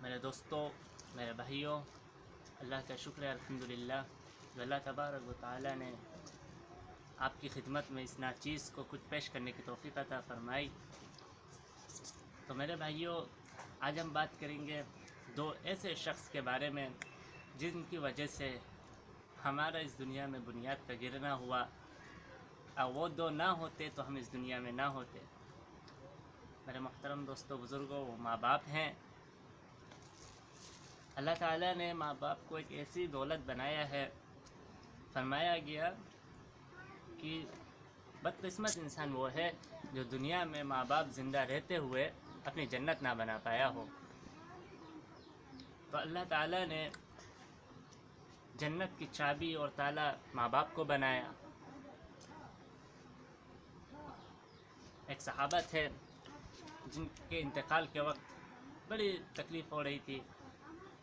میرے دوستوں، میرے بھائیوں، اللہ کا شکر ہے الحمدللہ جو اللہ تبارک و تعالی نے آپ کی خدمت میں اس ناچیز کو کچھ پیش کرنے کی توفیق عطا فرمائی۔ تو میرے بھائیوں، آج ہم بات کریں گے دو ایسے شخص کے بارے میں جن کی وجہ سے ہمارا اس دنیا میں بنیاد کا گرنا ہوا، اور وہ دو نہ ہوتے تو ہم اس دنیا میں نہ ہوتے۔ میرے محترم دوستوں، بزرگوں، وہ ماں باپ ہیں۔ اللہ تعالیٰ نے ماں باپ کو ایک ایسی دولت بنایا ہے، فرمایا گیا کہ بدقسمت انسان وہ ہے جو دنیا میں ماں باپ زندہ رہتے ہوئے اپنی جنت نہ بنا پایا ہو۔ تو اللہ تعالیٰ نے جنت کی چابی اور تالا ماں باپ کو بنایا۔ ایک صحابہ تھے جن کے انتقال کے وقت بڑی تکلیف ہو رہی تھی،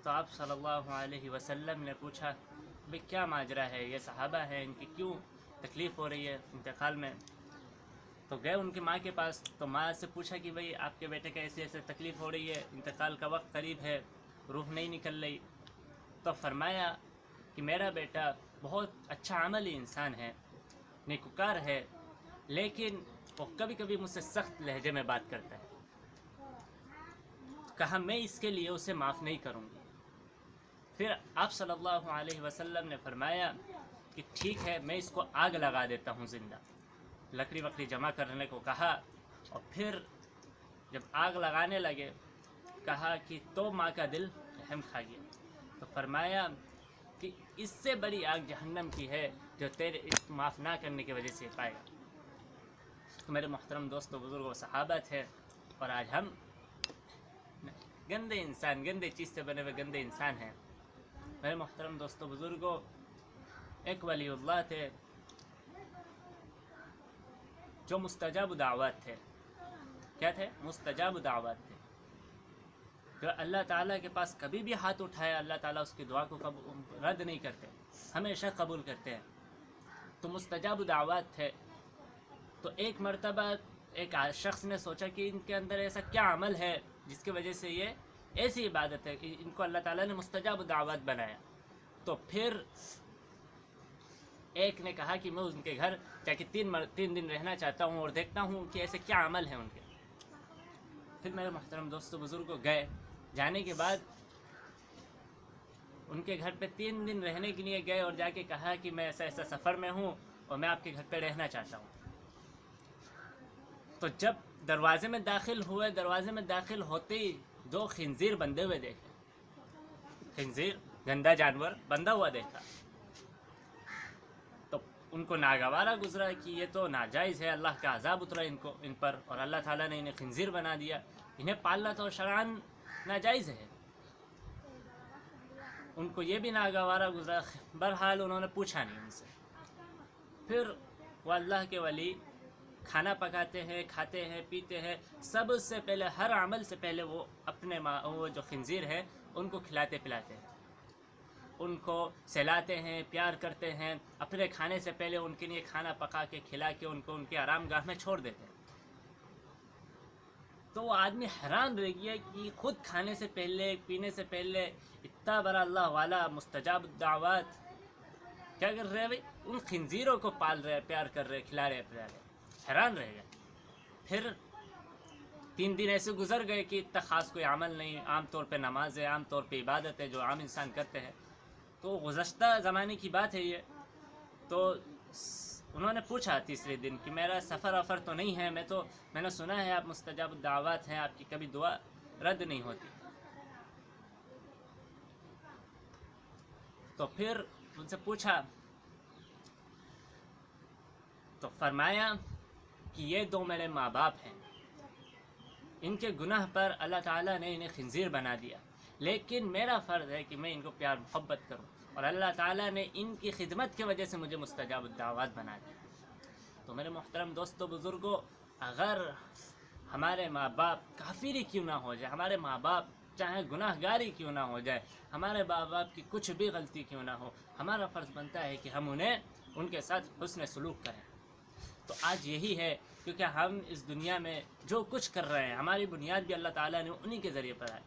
تو آپ صلی اللہ علیہ وسلم نے پوچھا بھئی کیا ماجرا ہے، یہ صحابہ ہیں، ان کی کیوں تکلیف ہو رہی ہے انتقال میں؟ تو گئے ان کی ماں کے پاس، تو ماں سے پوچھا کہ بھئی آپ کے بیٹے کا ایسے ایسے تکلیف ہو رہی ہے، انتقال کا وقت قریب ہے، روح نہیں نکل رہی۔ تو فرمایا کہ میرا بیٹا بہت اچھا عملی انسان ہے، نیکوکار ہے، لیکن وہ کبھی کبھی مجھ سے سخت لہجے میں بات کرتا ہے۔ کہا میں اس کے لیے اسے معاف نہیں کروں گی۔ پھر آپ صلی اللہ علیہ وسلم نے فرمایا کہ ٹھیک ہے، میں اس کو آگ لگا دیتا ہوں زندہ۔ لکڑی وکڑی جمع کرنے کو کہا، اور پھر جب آگ لگانے لگے کہا کہ تو ماں کا دل رحم کھا گیا۔ تو فرمایا کہ اس سے بڑی آگ جہنم کی ہے جو تیرے اس معاف نہ کرنے کی وجہ سے پائے گا۔ تو میرے محترم دوستوں، بزرگوں، صحابہ تھے، اور آج ہم گندے انسان، گندے چیز سے بنے ہوئے گندے انسان ہیں۔ میرے محترم دوستوں، بزرگوں، ایک ولی اللہ تھے جو مستجاب دعوات تھے۔ کیا تھے؟ مستجاب دعوات تھے۔ جو اللہ تعالیٰ کے پاس کبھی بھی ہاتھ اٹھایا، اللہ تعالیٰ اس کی دعا کو رد نہیں کرتے، ہمیشہ قبول کرتے ہیں۔ تو مستجاب دعوات تھے۔ تو ایک مرتبہ ایک شخص نے سوچا کہ ان کے اندر ایسا کیا عمل ہے جس کی وجہ سے یہ ایسی عبادت ہے کہ ان کو اللہ تعالیٰ نے مستجاب دعوات بنایا۔ تو پھر ایک نے کہا کہ میں ان کے گھر جا کے 3 دن رہنا چاہتا ہوں اور دیکھتا ہوں کہ ایسے کیا عمل ہے ان کے۔ پھر میرے محترم دوستوں، بزرگوں، گئے۔ جانے کے بعد ان کے گھر پہ 3 دن رہنے کے لیے گئے اور جا کے کہا کہ میں ایسا ایسا سفر میں ہوں اور میں آپ کے گھر پہ رہنا چاہتا ہوں۔ تو جب دروازے میں داخل ہوئے، دروازے میں داخل ہوتے ہی 2 خنزیر بندھے ہوئے دیکھے۔ خنزیر گندا جانور بندھا ہوا دیکھا، تو ان کو ناگوارا گزرا کہ یہ تو ناجائز ہے، اللہ کا عذاب اترا ان پر، اور اللہ تعالیٰ نے انہیں خنزیر بنا دیا، انہیں پالنا تو شرعاً ناجائز ہے۔ ان کو یہ بھی ناگوارا گزرا، بہرحال انہوں نے پوچھا نہیں ان سے۔ پھر وہ اللہ کے ولی کھانا پکاتے ہیں، کھاتے ہیں، پیتے ہیں، سب سے پہلے، ہر عمل سے پہلے وہ اپنے وہ جو خنزیر ہے ان کو کھلاتے پلاتے ہیں، ان کو سلاتے ہیں، پیار کرتے ہیں، اپنے کھانے سے پہلے ان کے لیے کھانا پکا کے کھلا کے ان کو ان کے آرام گاہ میں چھوڑ دیتے ہیں۔ تو وہ آدمی حیران رہ گیا کہ خود کھانے سے پہلے، پینے سے پہلے اتنا بڑا اللہ والا مستجاب دعوات کیا کر رہے ہیں بھائی؟ ان خنزیروں کو پال رہے، پیار کر رہے، کھلا رہے، پلا رہے۔ حیران رہ گئے۔ پھر 3 دن ایسے گزر گئے کہ اتنا خاص کوئی عمل نہیں، عام طور پہ نماز ہے، عام طور پہ عبادت ہے جو عام انسان کرتے ہیں۔ تو گزشتہ زمانے کی بات ہے یہ۔ تو انہوں نے پوچھا تیسرے دن کہ میرا سفر وفر تو نہیں ہے، میں نے سنا ہے آپ مستجاب دعوات ہیں، آپ کی کبھی دعا رد نہیں ہوتی۔ تو پھر ان سے پوچھا تو فرمایا کہ یہ 2 میرے ماں باپ ہیں، ان کے گناہ پر اللہ تعالیٰ نے انہیں خنزیر بنا دیا، لیکن میرا فرض ہے کہ میں ان کو پیار محبت کروں، اور اللہ تعالیٰ نے ان کی خدمت کی وجہ سے مجھے مستجاب الدعوات بنا دیا۔ تو میرے محترم دوستوں، بزرگوں، اگر ہمارے ماں باپ کافری کیوں نہ ہو جائے، ہمارے ماں باپ چاہے گناہ گاری کیوں نہ ہو جائے، ہمارے ماں باپ کی کچھ بھی غلطی کیوں نہ ہو، ہمارا فرض بنتا ہے کہ ہم ان کے ساتھ حسن سلوک کریں۔ تو آج یہی ہے، کیونکہ ہم اس دنیا میں جو کچھ کر رہے ہیں ہماری بنیاد بھی اللہ تعالیٰ نے انہی کے ذریعے پر ہے۔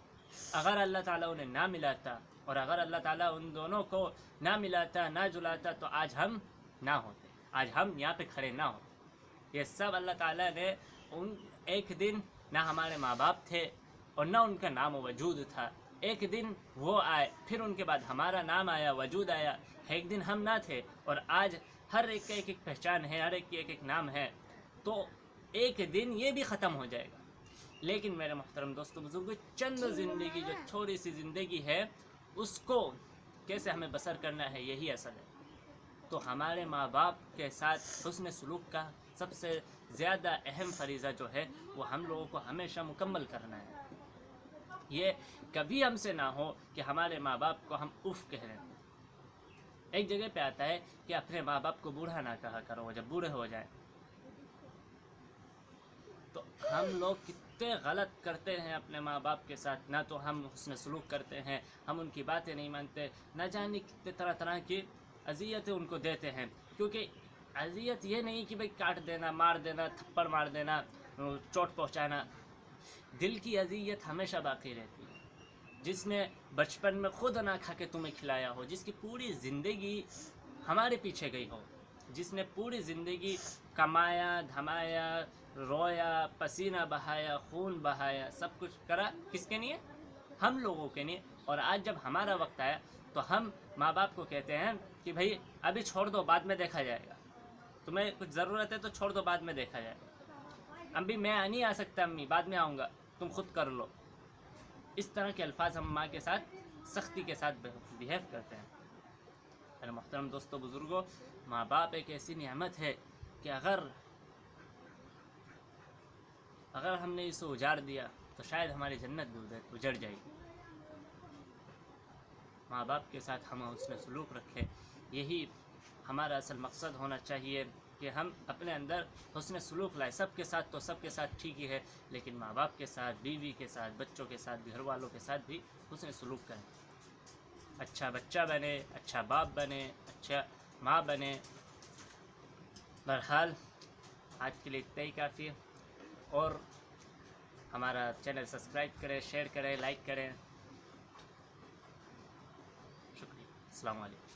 اگر اللہ تعالیٰ انہیں نہ ملاتا اور اگر اللہ تعالیٰ ان دونوں کو نہ ملاتا نہ جلاتا تو آج ہم نہ ہوتے، آج ہم یہاں پہ کھڑے نہ ہوتے۔ یہ سب اللہ تعالیٰ نے ایک دن نہ ہمارے ماں باپ تھے اور نہ ان کا نام وجود تھا، ایک دن وہ آئے، پھر ان کے بعد ہمارا نام آیا، وجود آیا، ایک دن ہم نہ تھے اور آج ہر ایک کا ایک ایک پہچان ہے، ہر ایک کی ایک ایک نام ہے، تو ایک دن یہ بھی ختم ہو جائے گا۔ لیکن میرے محترم دوستو بزرگوں، چند زندگی جو تھوڑی سی زندگی ہے اس کو کیسے ہمیں بسر کرنا ہے یہی اصل ہے۔ تو ہمارے ماں باپ کے ساتھ حسن سلوک کا سب سے زیادہ اہم فریضہ جو ہے وہ ہم لوگوں کو ہمیشہ مکمل کرنا ہے۔ یہ کبھی ہم سے نہ ہو کہ ہمارے ماں باپ کو ہم اف کہہ رہے ہیں۔ ایک جگہ پہ آتا ہے کہ اپنے ماں باپ کو بوڑھا نہ کہا کرو جب بوڑھے ہو جائیں۔ تو ہم لوگ کتنے غلط کرتے ہیں اپنے ماں باپ کے ساتھ، نہ تو ہم حسن سلوک کرتے ہیں، ہم ان کی باتیں نہیں مانتے، نہ جانے کتنے طرح طرح کی اذیتیں ان کو دیتے ہیں۔ کیونکہ اذیت یہ نہیں کہ بھئی کاٹ دینا، مار دینا، تھپڑ مار دینا، چوٹ پہنچانا، دل کی اذیت ہمیشہ باقی رہتی ہے۔ جس نے بچپن میں خود نہ کھا کے تمہیں کھلایا ہو، جس کی پوری زندگی ہمارے پیچھے گئی ہو، جس نے پوری زندگی کمایا دھمایا، رویا، پسینہ بہایا، خون بہایا، سب کچھ کرا، کس کے لیے؟ ہم لوگوں کے لیے۔ اور آج جب ہمارا وقت آیا تو ہم ماں باپ کو کہتے ہیں کہ بھائی ابھی چھوڑ دو، بعد میں دیکھا جائے گا، تمہیں کچھ ضرورت ہے تو چھوڑ دو، بعد میں دیکھا جائے گا، ابھی میں نہیں آ سکتا امی، بعد میں آؤں گا، تم خود کر لو۔ اس طرح کے الفاظ ہم ماں کے ساتھ سختی کے ساتھ بیہیو کرتے ہیں۔ میرے محترم دوستو بزرگوں، ماں باپ ایک ایسی نعمت ہے کہ اگر ہم نے اسے اجاڑ دیا تو شاید ہماری جنت بھی اجڑ جائے گی۔ ماں باپ کے ساتھ ہم حسن سلوک رکھیں، یہی ہمارا اصل مقصد ہونا چاہیے کہ ہم اپنے اندر حسن سلوک لائیں۔ سب کے ساتھ تو سب کے ساتھ ٹھیک ہی ہے، لیکن ماں باپ کے ساتھ، بیوی کے ساتھ، بچوں کے ساتھ، گھر والوں کے ساتھ بھی حسن سلوک کریں، اچھا بچہ بنے، اچھا باپ بنے، اچھا ماں بنے۔ بہرحال آج کے لیے اتنا ہی کافی ہے، اور ہمارا چینل سبسکرائب کریں، شیئر کریں، لائک کریں۔ شکریہ، السلام علیکم۔